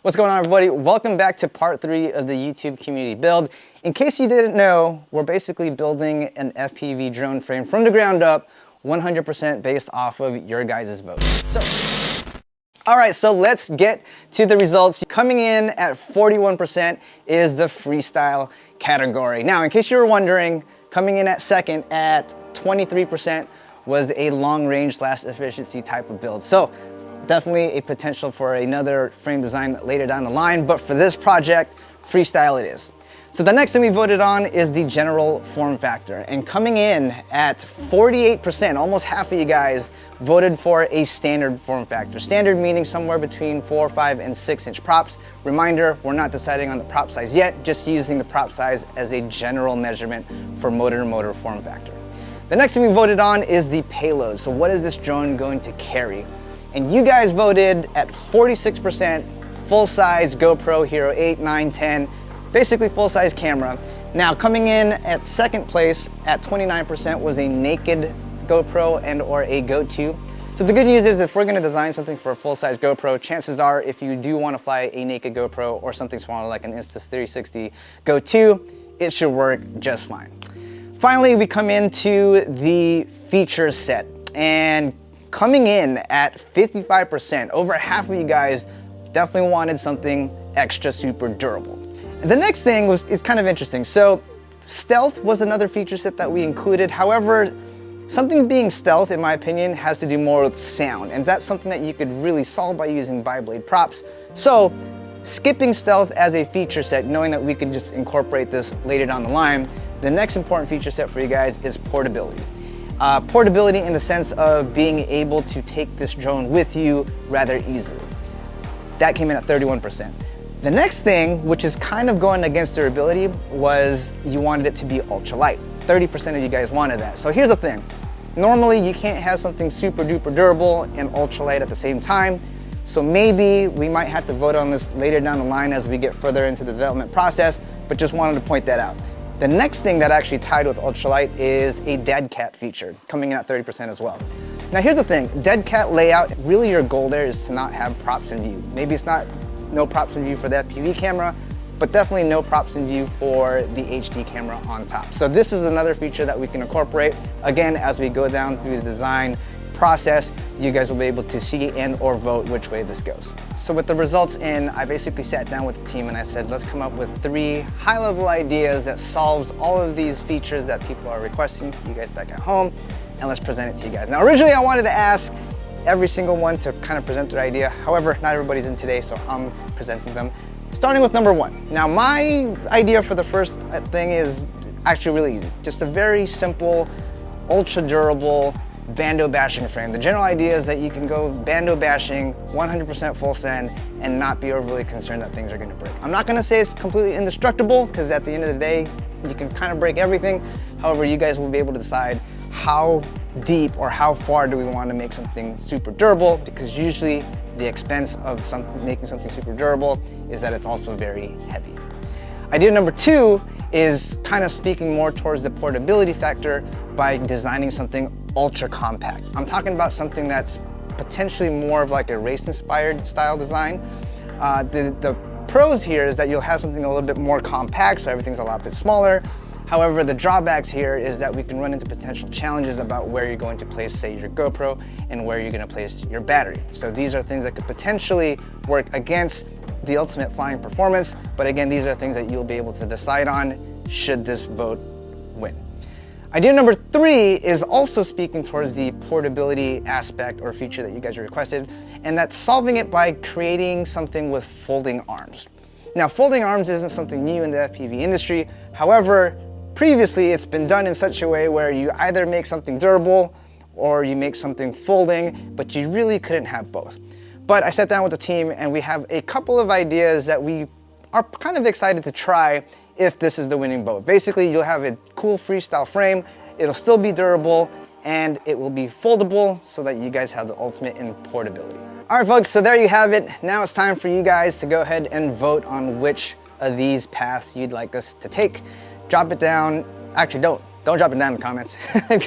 What's going on, everybody? Welcome back to part 3 of the YouTube community build. In case you didn't know, we're basically building an FPV drone frame from the ground up, 100% based off of your guys' votes. All right, so let's get to the results. Coming in at 41% is the freestyle category. Now, in case you were wondering, coming in at second at 23% was a long range / efficiency type of build. So definitely a potential for another frame design later down the line, but for this project, freestyle it is. So the next thing we voted on is the general form factor, and coming in at 48%, almost half of you guys voted for a standard form factor. Standard meaning somewhere between 4, 5, and 6-inch props. Reminder, we're not deciding on the prop size yet, just using the prop size as a general measurement for motor-to-motor form factor. The next thing we voted on is the payload. So what is this drone going to carry? And you guys voted at 46% full-size GoPro Hero 8, 9, 10, basically full-size camera. Now coming in at second place at 29% was a naked GoPro and or a Go 2. So the good news is if we're gonna design something for a full-size GoPro, chances are if you do wanna fly a naked GoPro or something smaller like an Insta360 Go 2, it should work just fine. Finally, we come into the feature set, and coming in at 55%, over half of you guys definitely wanted something extra super durable. And the next thing is kind of interesting. So stealth was another feature set that we included. However, something being stealth, in my opinion, has to do more with sound, and that's something that you could really solve by using bi-blade props. So skipping stealth as a feature set, knowing that we could just incorporate this later down the line, the next important feature set for you guys is portability. Portability in the sense of being able to take this drone with you rather easily. That came in at 31%. The next thing, which is kind of going against durability, was you wanted it to be ultralight. 30% of you guys wanted that. So here's the thing. Normally you can't have something super duper durable and ultralight at the same time. So maybe we might have to vote on this later down the line as we get further into the development process, but just wanted to point that out. The next thing that actually tied with ultralight is a dead cat feature, coming in at 30% as well. Now here's the thing, dead cat layout, really your goal there is to not have props in view. Maybe it's not no props in view for the FPV camera, but definitely no props in view for the HD camera on top. So this is another feature that we can incorporate. Again, as we go down through the design process, you guys will be able to see and or vote which way this goes. So with the results in, I basically sat down with the team and I said, let's come up with 3 high-level ideas that solves all of these features that people are requesting, you guys back at home, and let's present it to you guys. Now originally I wanted to ask every single one to kind of present their idea. However, not everybody's in today, so I'm presenting them. Starting with number 1. Now my idea for the first thing is actually really easy. Just a very simple, ultra durable bando bashing frame. The general idea is that you can go bando bashing 100% full send and not be overly concerned that things are gonna break. I'm not gonna say it's completely indestructible, because at the end of the day, you can kind of break everything. However, you guys will be able to decide how deep or how far do we want to make something super durable, because usually the expense of making something super durable is that it's also very heavy. Idea number 2 is kind of speaking more towards the portability factor by designing something ultra compact. I'm talking about something that's potentially more of like a race-inspired style design. The pros here is that you'll have something a little bit more compact, so everything's a lot bit smaller. However, the drawbacks here is that we can run into potential challenges about where you're going to place, say, your GoPro and where you're going to place your battery. So these are things that could potentially work against the ultimate flying performance, but again, these are things that you'll be able to decide on should this vote win. Idea number 3 is also speaking towards the portability aspect or feature that you guys requested, and that's solving it by creating something with folding arms. Now, folding arms isn't something new in the FPV industry. However, previously it's been done in such a way where you either make something durable or you make something folding, but you really couldn't have both. But I sat down with the team and we have a couple of ideas that we are kind of excited to try if this is the winning vote. Basically, you'll have a cool freestyle frame, it'll still be durable, and it will be foldable so that you guys have the ultimate in portability. All right, folks, so there you have it. Now it's time for you guys to go ahead and vote on which of these paths you'd like us to take. Drop it down. Actually, don't. don't drop it down in the comments.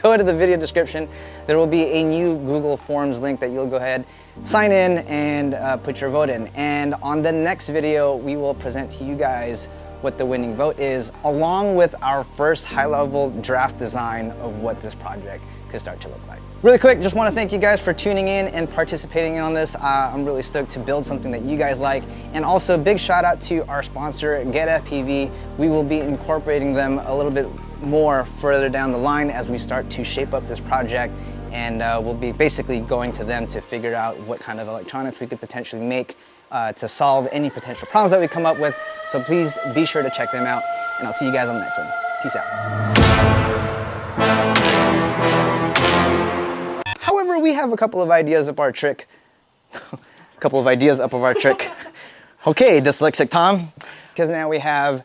Go to the video description. There will be a new Google Forms link that you'll go ahead, sign in, and put your vote in. And on the next video, we will present to you guys what the winning vote is, along with our first high-level draft design of what this project could start to look like. Really quick, just want to thank you guys for tuning in and participating on this. I'm really stoked to build something that you guys like. And also, big shout out to our sponsor, GetFPV. We will be incorporating them a little bit more further down the line as we start to shape up this project, and we'll be basically going to them to figure out what kind of electronics we could potentially make to solve any potential problems that we come up with. So please be sure to check them out, and I'll see you guys on the next one. Peace out. However, we have a couple of ideas up our trick. A couple of ideas up of our trick. Okay, dyslexic Tom, because now we have